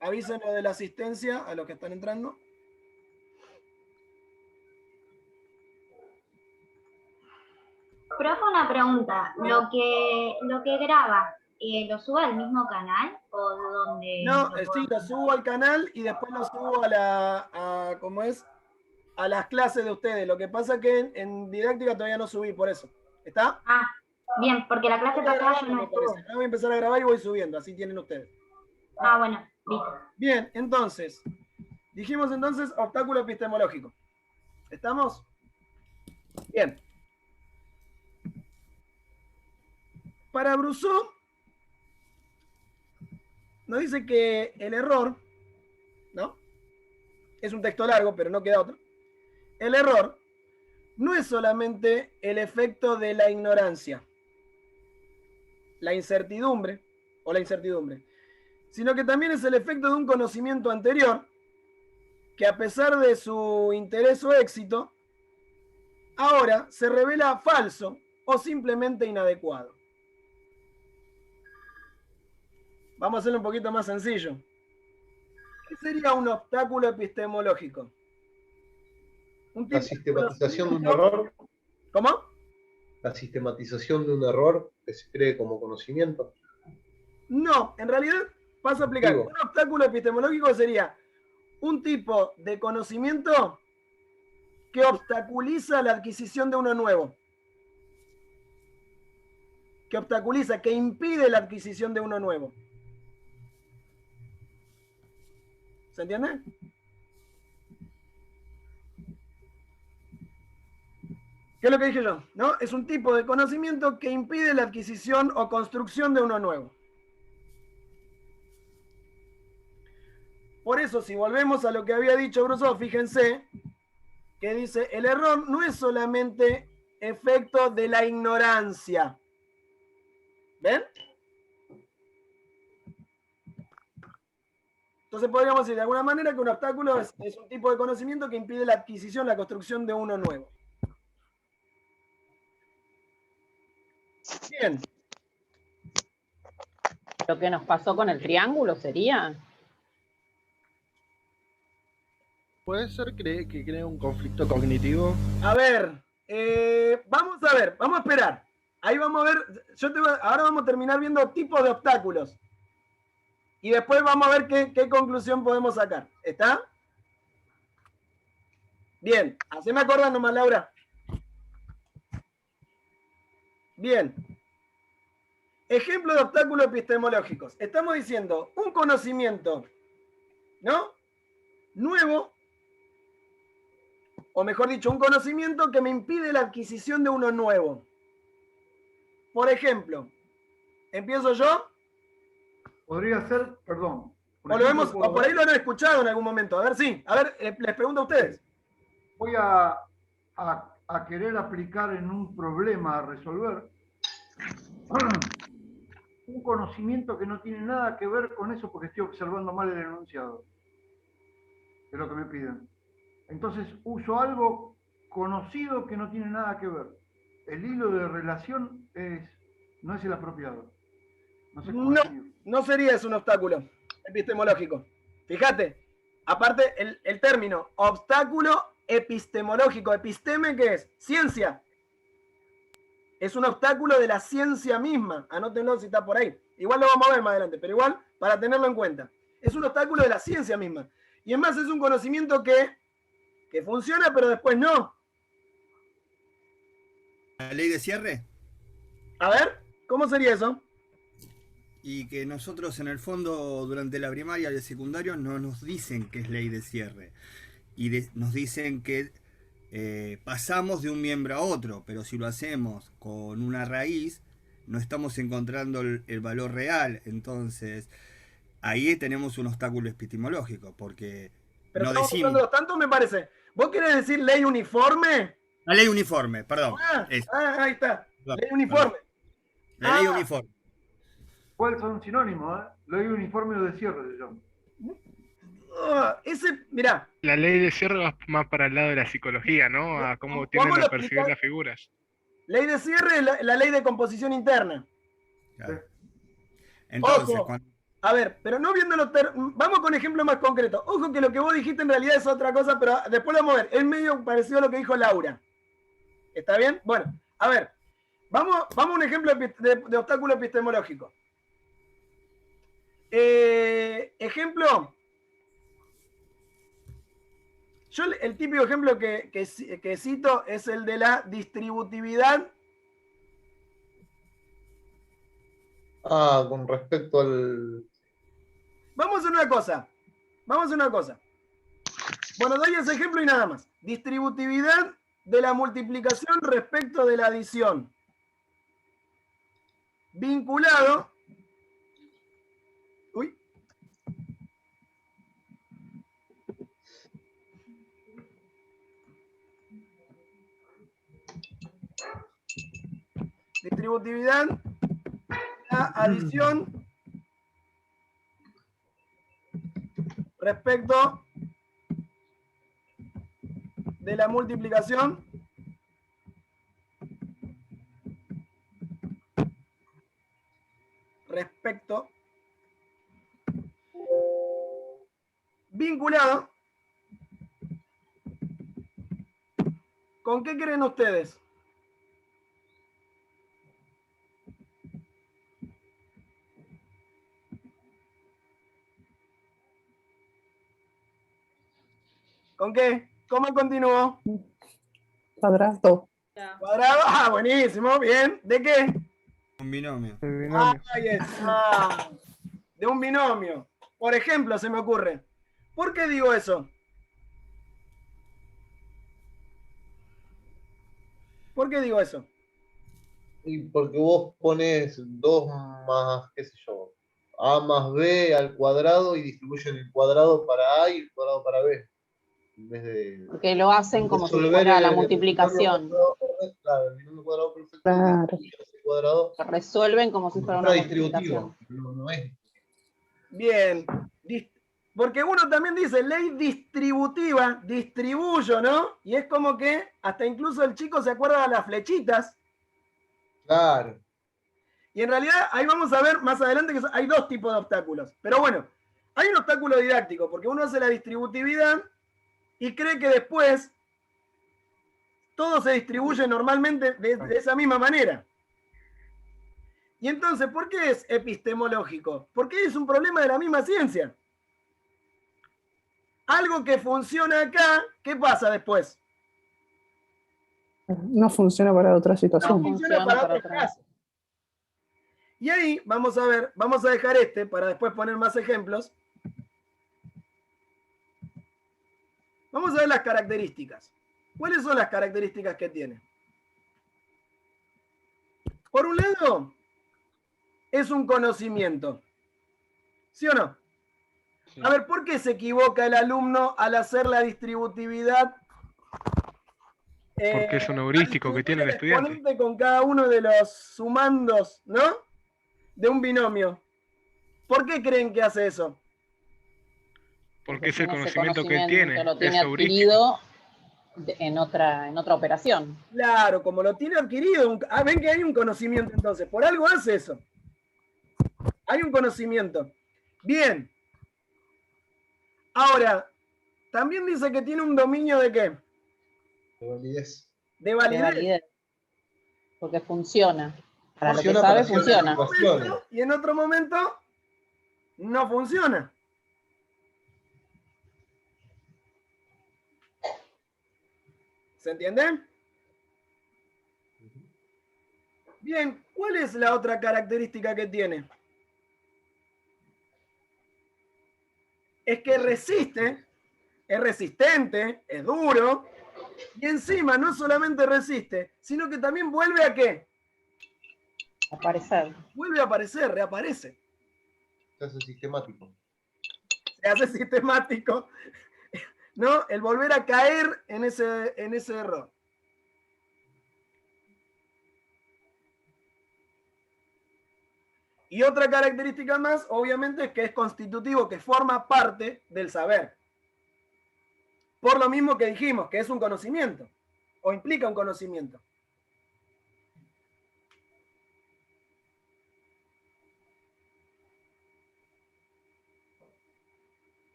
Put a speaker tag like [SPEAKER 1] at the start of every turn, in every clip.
[SPEAKER 1] avisen lo de la asistencia a los que están entrando.
[SPEAKER 2] Profe, una pregunta. ¿Lo que graba, lo sube al mismo canal o donde?
[SPEAKER 1] No, sí, lo subo al canal y después lo subo ¿cómo es? A las clases de ustedes. Lo que pasa es que en didáctica todavía no subí, por eso. ¿Está?
[SPEAKER 2] Ah, bien, porque la clase pasada yo no estuve.
[SPEAKER 1] Ahora voy a empezar a grabar y voy subiendo, así tienen ustedes.
[SPEAKER 2] Ah, bueno, listo.
[SPEAKER 1] Bien, entonces, dijimos entonces obstáculo epistemológico. ¿Estamos? Bien. Para Brousseau, nos dice que el error, ¿no? Es un texto largo, pero no queda otro. El error no es solamente el efecto de la ignorancia, la incertidumbre, sino que también es el efecto de un conocimiento anterior que, a pesar de su interés o éxito, ahora se revela falso o simplemente inadecuado. Vamos a hacerlo un poquito más sencillo. ¿Qué sería un obstáculo epistemológico?
[SPEAKER 3] La sistematización de un error.
[SPEAKER 1] ¿Cómo?
[SPEAKER 3] La sistematización de un error que se cree como conocimiento.
[SPEAKER 1] No, en realidad paso a explicar. Un obstáculo epistemológico sería un tipo de conocimiento que obstaculiza la adquisición de uno nuevo. Que impide la adquisición de uno nuevo. ¿Se entiende? ¿Qué es lo que dije yo? ¿No? Es un tipo de conocimiento que impide la adquisición o construcción de uno nuevo. Por eso, si volvemos a lo que había dicho Brousseau, fíjense que dice, el error no es solamente efecto de la ignorancia. ¿Ven? Entonces podríamos decir de alguna manera que un obstáculo es un tipo de conocimiento que impide la adquisición, la construcción de uno nuevo. Bien.
[SPEAKER 4] Lo que nos pasó con el triángulo sería.
[SPEAKER 5] ¿Puede ser que cree un conflicto cognitivo?
[SPEAKER 1] A ver, vamos a esperar. Ahí vamos a ver, ahora vamos a terminar viendo tipos de obstáculos. Y después vamos a ver qué conclusión podemos sacar. ¿Está? Bien, haceme acordar nomás, Laura. Bien. Ejemplo de obstáculos epistemológicos. Estamos diciendo un conocimiento, ¿no? Nuevo, o mejor dicho, un conocimiento que me impide la adquisición de uno nuevo. Por ejemplo, ¿empiezo yo?
[SPEAKER 6] Podría ser, perdón.
[SPEAKER 1] O por ahí lo han escuchado en algún momento. A ver, sí. A ver, les pregunto a ustedes.
[SPEAKER 6] Voy a querer aplicar en un problema a resolver un conocimiento que no tiene nada que ver con eso porque estoy observando mal el enunciado de lo que me piden. Entonces uso algo conocido que no tiene nada que ver. El hilo de relación no es el apropiado.
[SPEAKER 1] No sería eso un obstáculo epistemológico. Fíjate, aparte el término obstáculo epistemológico, episteme, ¿qué es? Ciencia. Es un obstáculo de la ciencia misma. Anótenlo si está por ahí. Igual lo vamos a ver más adelante, pero igual para tenerlo en cuenta. Es un obstáculo de la ciencia misma. Y es más, es un conocimiento que funciona, pero después no.
[SPEAKER 7] ¿La ley de cierre?
[SPEAKER 1] A ver, ¿cómo sería eso?
[SPEAKER 7] Y que nosotros en el fondo durante la primaria y el secundario no nos dicen que es ley de cierre. Y nos dicen que pasamos de un miembro a otro, pero si lo hacemos con una raíz, no estamos encontrando el valor real. Entonces, ahí tenemos un obstáculo epistemológico, porque
[SPEAKER 1] pero
[SPEAKER 7] no
[SPEAKER 1] estamos
[SPEAKER 7] decimos...
[SPEAKER 1] usando tanto, me parece. ¿Vos querés decir ley uniforme?
[SPEAKER 7] La ley uniforme, perdón.
[SPEAKER 1] Ahí está. Ley uniforme.
[SPEAKER 7] La ley uniforme.
[SPEAKER 6] ¿Cuáles son sinónimos? Ley uniforme o de cierre, se llama.
[SPEAKER 1] Mirá.
[SPEAKER 8] La ley de cierre va más para el lado de la psicología, ¿no? A cómo tienden a percibir las figuras.
[SPEAKER 1] Ley de cierre es la ley de composición interna.
[SPEAKER 7] Claro. Entonces,
[SPEAKER 1] A ver, pero no viendo vamos con ejemplos más concretos. Ojo que lo que vos dijiste en realidad es otra cosa, pero después lo vamos a ver. Es medio parecido a lo que dijo Laura. ¿Está bien? Bueno, a ver. Vamos a un ejemplo de obstáculo epistemológico. Ejemplo. Yo el típico ejemplo que cito es el de la distributividad.
[SPEAKER 3] Con respecto al...
[SPEAKER 1] Vamos a hacer una cosa. Bueno, doy ese ejemplo y nada más. Distributividad de la multiplicación respecto de la adición. Vinculado. Uy. Distributividad, la adición respecto de la multiplicación respecto vinculado. ¿Con qué creen ustedes? ¿Con qué? ¿Cómo continúo?
[SPEAKER 4] Cuadrado.
[SPEAKER 1] Cuadrado. Ah, buenísimo, bien. ¿De qué?
[SPEAKER 7] Un binomio.
[SPEAKER 8] El binomio.
[SPEAKER 1] Ahí está. De un binomio. Por ejemplo, se me ocurre. ¿Por qué digo eso? ¿Por qué digo eso?
[SPEAKER 3] Y porque vos pones 2 más, qué sé yo, A más B al cuadrado y distribuyen el cuadrado para A y el cuadrado para B. En vez de
[SPEAKER 4] Porque lo hacen como si
[SPEAKER 3] resolver
[SPEAKER 4] fuera la
[SPEAKER 3] el
[SPEAKER 4] multiplicación.
[SPEAKER 3] Claro, el binomio cuadrado perfecto.
[SPEAKER 4] Claro.
[SPEAKER 3] El cuadrado
[SPEAKER 4] Lo resuelven como si fuera una
[SPEAKER 3] distributivo.
[SPEAKER 4] multiplicación.
[SPEAKER 3] No es.
[SPEAKER 1] Bien. Porque uno también dice ley distributiva, distribuyo, ¿no? Y es como que hasta incluso el chico se acuerda de las flechitas.
[SPEAKER 3] Claro.
[SPEAKER 1] Y en realidad ahí vamos a ver más adelante que hay dos tipos de obstáculos. Pero bueno, hay un obstáculo didáctico, porque uno hace la distributividad y cree que después todo se distribuye normalmente de esa misma manera. Y entonces, ¿por qué es epistemológico? Porque es un problema de la misma ciencia. Algo que funciona acá, ¿qué pasa después?
[SPEAKER 9] No funciona para otra situación.
[SPEAKER 1] No funciona para otros casos. Y ahí vamos a ver, vamos a dejar para después poner más ejemplos. Vamos a ver las características. ¿Cuáles son las características que tiene? Por un lado, es un conocimiento. ¿Sí o no? Sí. A ver, ¿por qué se equivoca el alumno al hacer la distributividad?
[SPEAKER 8] Porque es un heurístico que tiene el estudiante.
[SPEAKER 1] Con cada uno de los sumandos, ¿no? De un binomio. ¿Por qué creen que hace eso?
[SPEAKER 8] Porque es el conocimiento que él tiene.
[SPEAKER 4] Lo tiene adquirido en otra operación.
[SPEAKER 1] Claro, como lo tiene adquirido. Ven que hay un conocimiento entonces. Por algo hace eso. Hay un conocimiento. Bien. Ahora, también dice que tiene un dominio de qué?
[SPEAKER 3] De validez.
[SPEAKER 1] De validez.
[SPEAKER 4] Porque funciona. Para lo que sabe, funciona.
[SPEAKER 1] Y en otro momento, no funciona. ¿Se entiende? Bien, ¿cuál es la otra característica que tiene? Es que resiste, es resistente, es duro, y encima no solamente resiste, sino que también vuelve a ¿qué?
[SPEAKER 4] Aparecer.
[SPEAKER 1] Vuelve a aparecer, reaparece.
[SPEAKER 3] Se hace sistemático.
[SPEAKER 1] Se hace sistemático, ¿no? El volver a caer en ese error. Y otra característica más, obviamente, es que es constitutivo, que forma parte del saber. Por lo mismo que dijimos, que es un conocimiento, o implica un conocimiento.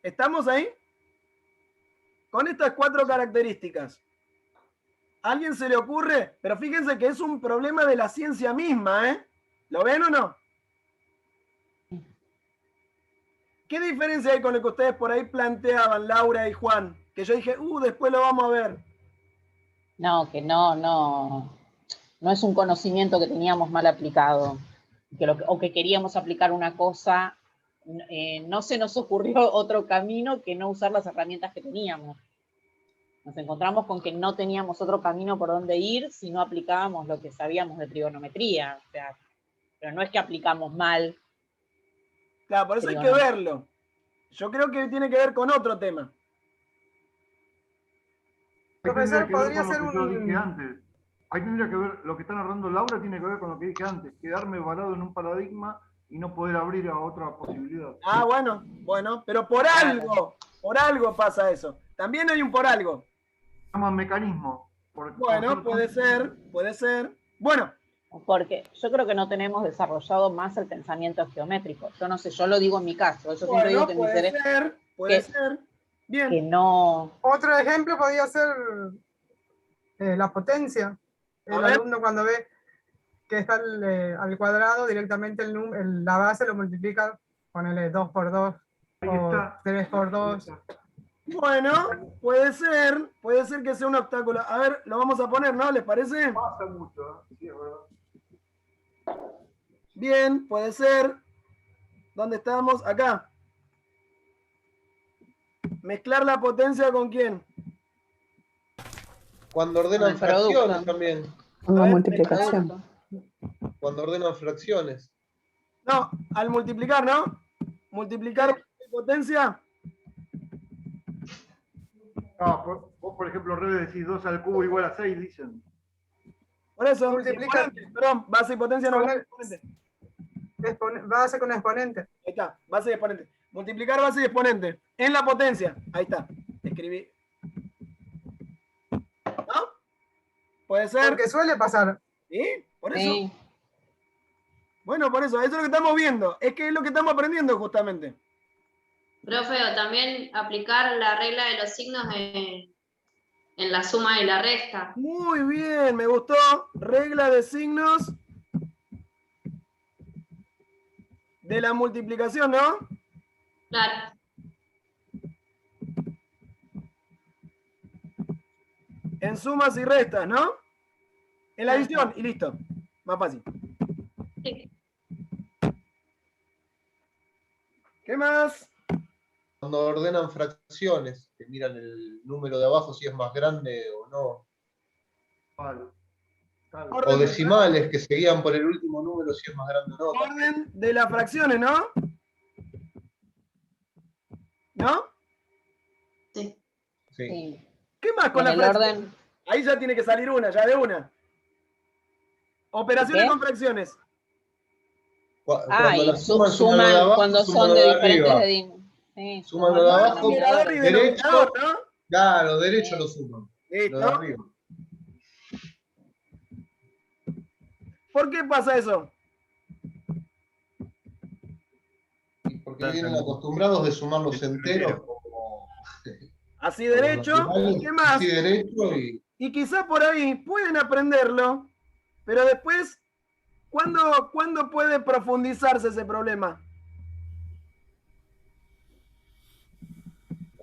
[SPEAKER 1] ¿Estamos ahí? Con estas 4 características. ¿A alguien se le ocurre? Pero fíjense que es un problema de la ciencia misma, ¿eh? ¿Lo ven o no? ¿Qué diferencia hay con lo que ustedes por ahí planteaban, Laura y Juan? Que yo dije, después lo vamos a ver.
[SPEAKER 4] No, que no es un conocimiento que teníamos mal aplicado, o que queríamos aplicar una cosa, no se nos ocurrió otro camino que no usar las herramientas que teníamos. Nos encontramos con que no teníamos otro camino por donde ir si no aplicábamos lo que sabíamos de trigonometría. O sea, pero no es que aplicamos mal.
[SPEAKER 1] Claro, por eso hay que verlo. Yo creo que tiene que ver con otro tema.
[SPEAKER 6] Profesor, podría ser un... Ahí tendría que ver, lo que está narrando Laura tiene que ver con lo que dije antes, quedarme varado en un paradigma y no poder abrir a otra posibilidad.
[SPEAKER 1] Ah, bueno, pero por algo pasa eso. También hay un por algo.
[SPEAKER 6] Se llama mecanismo.
[SPEAKER 1] Bueno, puede ser. Bueno.
[SPEAKER 4] Porque yo creo que no tenemos desarrollado más el pensamiento geométrico. Yo no sé, yo lo digo en mi caso. Yo siempre digo que mi cerebro...
[SPEAKER 1] Puede ser. Bien.
[SPEAKER 4] Que no...
[SPEAKER 10] Otro ejemplo podría ser la potencia. El alumno cuando ve que está al cuadrado, directamente la base lo multiplica, ponele 2 por 2 o 3 por 2.
[SPEAKER 1] Bueno, puede ser que sea un obstáculo. A ver, lo vamos a poner, ¿no? ¿Les parece?
[SPEAKER 6] Pasa mucho, sí, es verdad.
[SPEAKER 1] Bien, puede ser. ¿Dónde estamos? Acá. Mezclar la potencia con quién.
[SPEAKER 3] Cuando ordenan fracciones también.
[SPEAKER 9] Con la multiplicación.
[SPEAKER 3] Cuando ordenan fracciones.
[SPEAKER 1] No, al multiplicar, ¿no? Multiplicar potencia.
[SPEAKER 6] Vos, por ejemplo, Rebe, decís 2 al cubo igual a 6, dicen.
[SPEAKER 1] Por eso, multiplicar. Perdón, base y potencia no.
[SPEAKER 10] Base con exponente.
[SPEAKER 1] Ahí está, base y exponente. Multiplicar base y exponente. En la potencia. Ahí está. Escribí. ¿No? Puede ser.
[SPEAKER 10] Porque suele pasar.
[SPEAKER 1] ¿Sí? Por eso.
[SPEAKER 4] Sí.
[SPEAKER 1] Bueno, por eso es lo que estamos viendo. Es que es lo que estamos aprendiendo justamente.
[SPEAKER 11] Profe, o también aplicar la regla de los signos en la suma y la resta.
[SPEAKER 1] Muy bien, me gustó. Regla de signos de la multiplicación, ¿no?
[SPEAKER 11] Claro.
[SPEAKER 1] En sumas y restas, ¿no? En la adición y listo. Más fácil.
[SPEAKER 11] Sí.
[SPEAKER 1] ¿Qué más?
[SPEAKER 3] Cuando ordenan fracciones, que miran el número de abajo si es más grande o no. O decimales que seguían por el último número si es más grande o no.
[SPEAKER 1] Orden de las fracciones, ¿no? ¿No?
[SPEAKER 11] Sí.
[SPEAKER 3] Sí.
[SPEAKER 1] ¿Qué más con
[SPEAKER 4] En
[SPEAKER 1] la
[SPEAKER 4] el
[SPEAKER 1] fracción?
[SPEAKER 4] orden...
[SPEAKER 1] Ahí ya tiene que salir una, ya de una. Operaciones
[SPEAKER 4] ¿Qué?
[SPEAKER 1] con fracciones.
[SPEAKER 3] Cuando
[SPEAKER 4] y
[SPEAKER 3] las suman,
[SPEAKER 4] suman
[SPEAKER 3] de abajo,
[SPEAKER 4] cuando son de diferentes... Sí,
[SPEAKER 3] suman lo de abajo,
[SPEAKER 1] Numerador y
[SPEAKER 3] derecho,
[SPEAKER 1] denominador, ¿no?
[SPEAKER 3] claro, derecho lo suman.
[SPEAKER 1] Listo.
[SPEAKER 3] Lo de arriba.
[SPEAKER 1] ¿Por qué pasa eso?
[SPEAKER 3] Porque vienen acostumbrados de sumar los enteros como...
[SPEAKER 1] Así derecho, ¿y qué más?
[SPEAKER 3] Así derecho
[SPEAKER 1] Y quizá por ahí pueden aprenderlo, pero después, ¿cuándo puede profundizarse ese problema?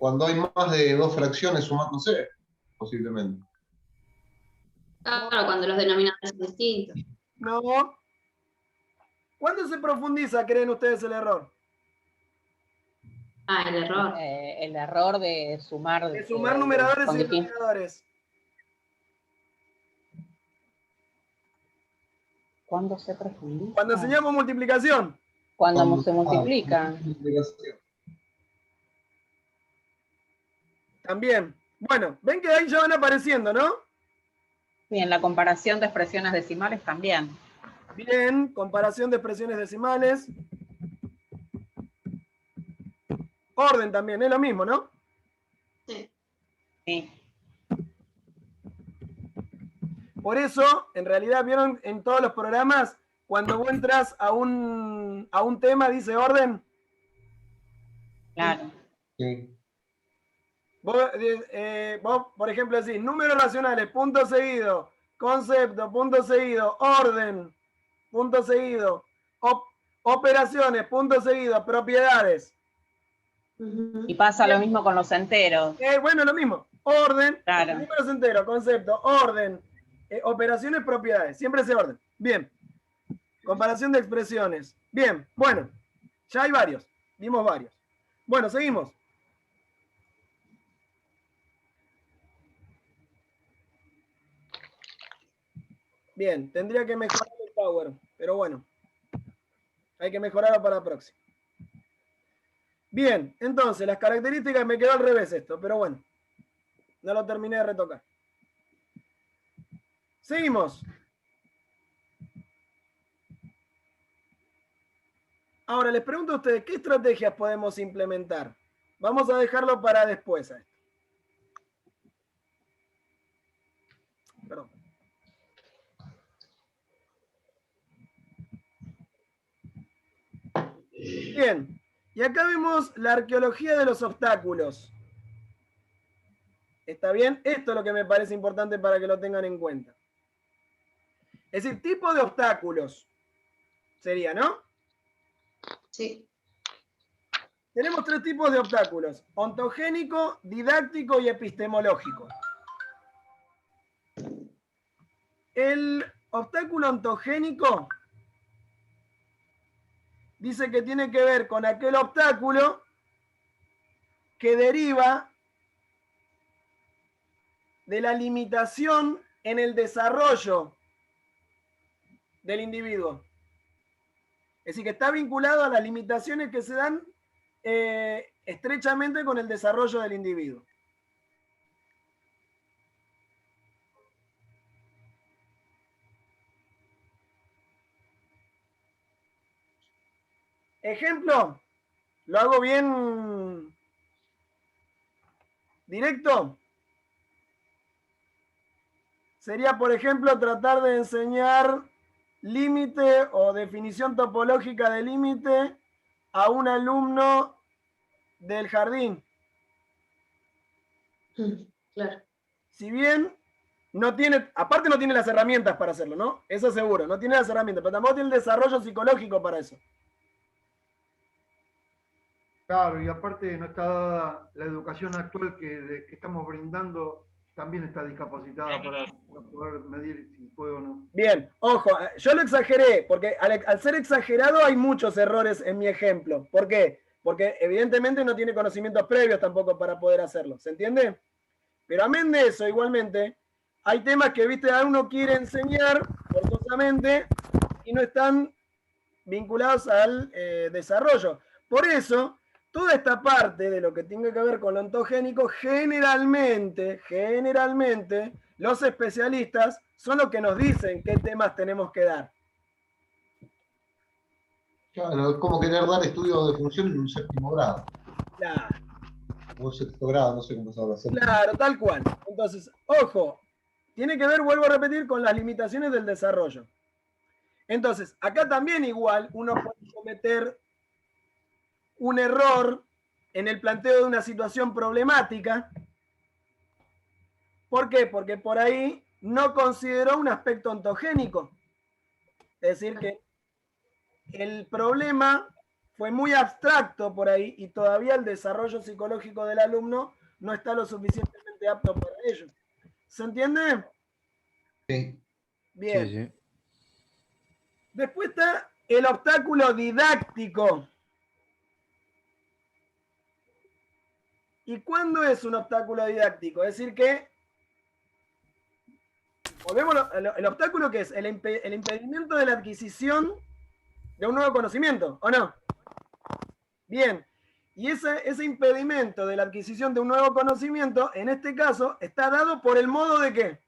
[SPEAKER 3] cuando hay más de 2 fracciones sumándose, posiblemente.
[SPEAKER 11] Claro, cuando los denominadores son distintos.
[SPEAKER 1] No. ¿Cuándo se profundiza, creen ustedes, el error?
[SPEAKER 11] Ah, el error.
[SPEAKER 4] El error de sumar...
[SPEAKER 1] De sumar numeradores y denominadores.
[SPEAKER 4] ¿Cuándo se profundiza?
[SPEAKER 1] Cuando enseñamos multiplicación.
[SPEAKER 4] Cuando se multiplica.
[SPEAKER 1] También. Bueno, ven que ahí ya van apareciendo, ¿no?
[SPEAKER 4] Bien, la comparación de expresiones decimales también.
[SPEAKER 1] Bien, comparación de expresiones decimales. Orden también, es lo mismo, ¿no?
[SPEAKER 11] Sí.
[SPEAKER 4] Sí.
[SPEAKER 1] Por eso, en realidad, vieron en todos los programas, cuando vos entras a un tema, dice orden.
[SPEAKER 4] Claro.
[SPEAKER 3] Sí.
[SPEAKER 1] Vos, por ejemplo, decís números racionales, punto seguido, concepto, punto seguido, orden, punto seguido, operaciones, punto seguido, propiedades.
[SPEAKER 4] Y pasa lo mismo con los enteros.
[SPEAKER 1] Bueno, lo mismo. Orden,
[SPEAKER 4] Claro.
[SPEAKER 1] números enteros, concepto, orden, operaciones, propiedades. Siempre ese orden. Bien. Comparación de expresiones. Bien, bueno. Ya hay varios. Vimos varios. Bueno, seguimos. Bien, tendría que mejorar el power, pero bueno. Hay que mejorarlo para la próxima. Bien, entonces, las características, me quedó al revés esto, pero bueno. No lo terminé de retocar. Seguimos. Ahora, les pregunto a ustedes, ¿qué estrategias podemos implementar? Vamos a dejarlo para después a esto. Perdón. Bien, y acá vemos la arqueología de los obstáculos. ¿Está bien? Esto es lo que me parece importante para que lo tengan en cuenta. Es decir, tipo de obstáculos. Sería, ¿no?
[SPEAKER 11] Sí.
[SPEAKER 1] Tenemos 3 tipos de obstáculos: ontogénico, didáctico y epistemológico. El obstáculo ontogénico dice que tiene que ver con aquel obstáculo que deriva de la limitación en el desarrollo del individuo. Es decir, que está vinculado a las limitaciones que se dan estrechamente con el desarrollo del individuo. Ejemplo, lo hago bien directo. Sería, por ejemplo, tratar de enseñar límite o definición topológica de límite a un alumno del jardín.
[SPEAKER 11] Claro.
[SPEAKER 1] Si bien no tiene, aparte no tiene las herramientas para hacerlo, ¿no? Eso seguro, no tiene las herramientas, pero tampoco tiene el desarrollo psicológico para eso.
[SPEAKER 6] Claro, y aparte no está dada la educación actual que estamos brindando, también está discapacitada para poder medir si puede o no.
[SPEAKER 1] Bien, ojo, yo lo exageré, porque al ser exagerado hay muchos errores en mi ejemplo. ¿Por qué? Porque evidentemente no tiene conocimientos previos tampoco para poder hacerlo, ¿se entiende? Pero amén de eso, igualmente, hay temas que, viste, a uno quiere enseñar forzosamente y no están vinculados al desarrollo. Por eso, toda esta parte de lo que tiene que ver con lo ontogénico, generalmente, los especialistas son los que nos dicen qué temas tenemos que dar.
[SPEAKER 3] Claro, es como querer dar estudio de función en un 7º grado.
[SPEAKER 1] Claro.
[SPEAKER 3] O un 6º grado, no sé cómo se habla.
[SPEAKER 1] Claro, tal cual. Entonces, ojo, tiene que ver, vuelvo a repetir, con las limitaciones del desarrollo. Entonces, acá también igual uno puede cometer un error en el planteo de una situación problemática. ¿Por qué? Porque por ahí no consideró un aspecto ontogénico. Es decir, que el problema fue muy abstracto por ahí y todavía el desarrollo psicológico del alumno no está lo suficientemente apto para ello. ¿Se entiende?
[SPEAKER 3] Sí.
[SPEAKER 1] Bien.
[SPEAKER 7] Sí, sí.
[SPEAKER 1] Después está el obstáculo didáctico. ¿Y cuándo es un obstáculo didáctico? Es decir que, volvemos el obstáculo que es el impedimento de la adquisición de un nuevo conocimiento, ¿o no? Bien, y ese impedimento de la adquisición de un nuevo conocimiento, en este caso, está dado por el modo de ¿qué?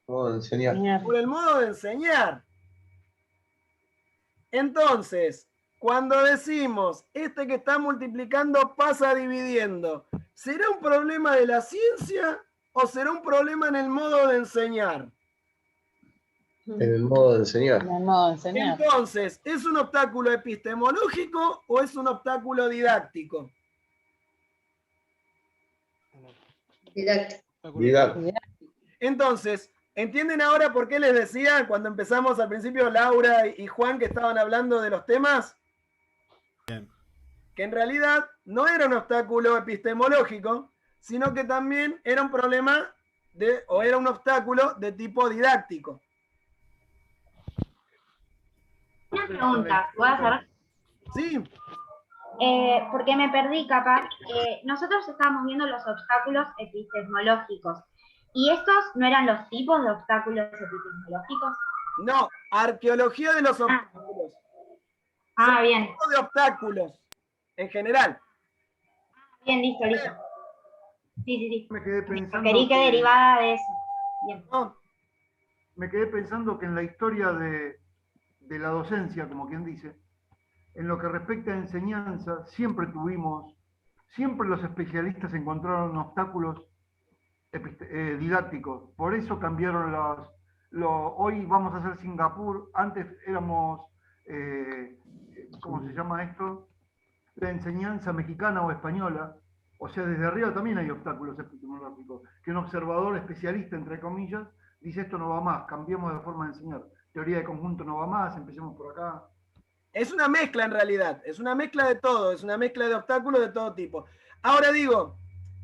[SPEAKER 3] Modo de enseñar.
[SPEAKER 1] Por el modo de enseñar. Entonces, cuando decimos, este que está multiplicando pasa dividiendo, ¿será un problema de la ciencia o será un problema en el modo de enseñar?
[SPEAKER 3] En el modo de enseñar.
[SPEAKER 4] En el modo de enseñar.
[SPEAKER 1] Entonces, ¿es un obstáculo epistemológico o es un obstáculo didáctico?
[SPEAKER 3] Didáctico.
[SPEAKER 1] Entonces, ¿entienden ahora por qué les decía cuando empezamos al principio Laura y Juan que estaban hablando de los temas?
[SPEAKER 7] Bien.
[SPEAKER 1] Que en realidad no era un obstáculo epistemológico, sino que también era un problema o era un obstáculo de tipo didáctico.
[SPEAKER 2] Una pregunta, ¿puedo hacer?
[SPEAKER 1] Sí.
[SPEAKER 2] Porque me perdí, capaz. Nosotros estábamos viendo los obstáculos epistemológicos. ¿Y estos no eran los tipos de obstáculos epistemológicos?
[SPEAKER 1] No, arqueología de los obstáculos.
[SPEAKER 2] Ah, bien.
[SPEAKER 1] Tipo de obstáculos, en general.
[SPEAKER 2] Bien, listo. Sí.
[SPEAKER 6] Me quedé pensando
[SPEAKER 2] Querí que derivada de eso. Bien.
[SPEAKER 6] Me quedé pensando que en la historia de la docencia, como quien dice, en lo que respecta a enseñanza, siempre los especialistas encontraron obstáculos didácticos. Por eso cambiaron hoy vamos a hacer Singapur, antes éramos, ¿cómo se llama esto? La enseñanza mexicana o española. O sea, desde arriba también hay obstáculos epistemológicos, que un observador especialista, entre comillas, dice esto no va más, cambiemos de forma de enseñar. Teoría de conjunto no va más, empecemos por acá.
[SPEAKER 1] Es una mezcla en realidad, es una mezcla de todo, es una mezcla de obstáculos de todo tipo. Ahora digo,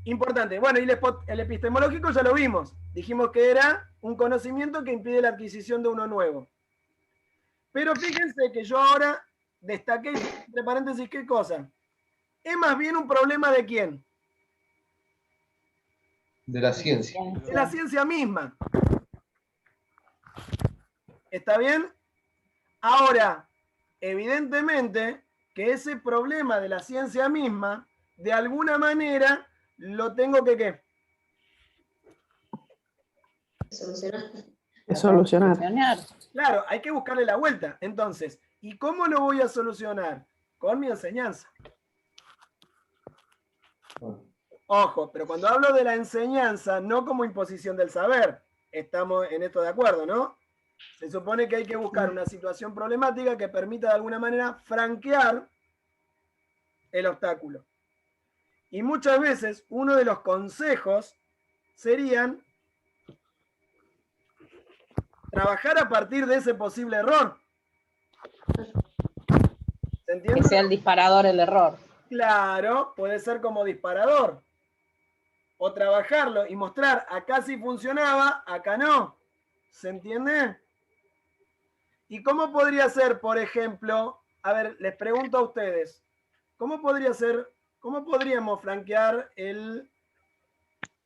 [SPEAKER 1] importante, bueno, y el epistemológico ya lo vimos, dijimos que era un conocimiento que impide la adquisición de uno nuevo. Pero fíjense que yo ahora destaqué, entre paréntesis, ¿qué cosa? Es más bien un problema de quién.
[SPEAKER 3] De la ciencia.
[SPEAKER 1] De la ciencia misma. ¿Está bien? Ahora, evidentemente que ese problema de la ciencia misma, de alguna manera, lo tengo que ¿qué?
[SPEAKER 9] Solucionar.
[SPEAKER 1] Claro, hay que buscarle la vuelta. Entonces, ¿y cómo lo voy a solucionar? Con mi enseñanza. Ojo, pero cuando hablo de la enseñanza, no como imposición del saber. Estamos en esto de acuerdo, ¿no? Se supone que hay que buscar una situación problemática que permita de alguna manera franquear el obstáculo. Y muchas veces uno de los consejos serían trabajar a partir de ese posible error. ¿Se entiende?
[SPEAKER 4] Que sea el disparador el error.
[SPEAKER 1] Claro, puede ser como disparador. O trabajarlo y mostrar, acá sí funcionaba, acá no. ¿Se entiende? ¿Y cómo podría ser, por ejemplo, a ver, les pregunto a ustedes, cómo podríamos franquear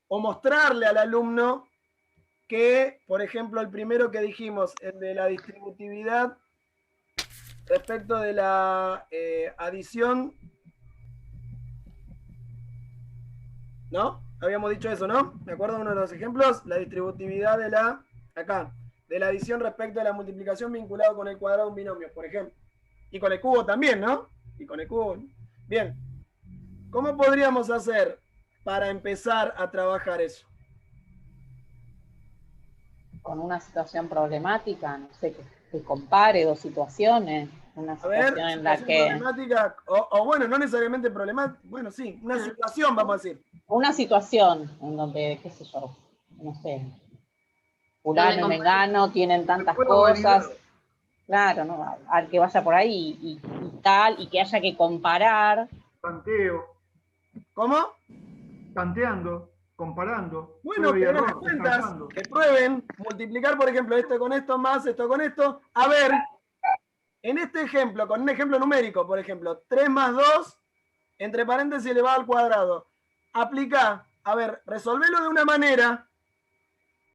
[SPEAKER 1] o mostrarle al alumno que, por ejemplo, el primero que dijimos, el de la distributividad, respecto de la adición, ¿no? Habíamos dicho eso, ¿no? Me acuerdo de uno de los ejemplos, la distributividad de la adición respecto a la multiplicación vinculado con el cuadrado de un binomio, por ejemplo. Y con el cubo también, ¿no? Y con el cubo. Bien. ¿Cómo podríamos hacer para empezar a trabajar eso?
[SPEAKER 4] Con una situación problemática, no sé, que compare dos situaciones. Una situación en la que...
[SPEAKER 1] problemática, o bueno, no necesariamente problemática, bueno, sí, una situación, vamos a decir.
[SPEAKER 4] Una situación en donde, qué sé yo, no sé, fulano y mengano tienen tantas cosas, claro, ¿no? Al que vaya por ahí y tal, y que haya que comparar.
[SPEAKER 6] Tanteo.
[SPEAKER 1] ¿Cómo?
[SPEAKER 6] Tanteando, comparando.
[SPEAKER 1] Bueno, que hagan las cuentas, que prueben, multiplicar, por ejemplo, esto con esto más, esto con esto. A ver, en este ejemplo, con un ejemplo numérico, por ejemplo, 3 más 2, entre paréntesis elevado al cuadrado. Aplica, a ver, resolvelo de una manera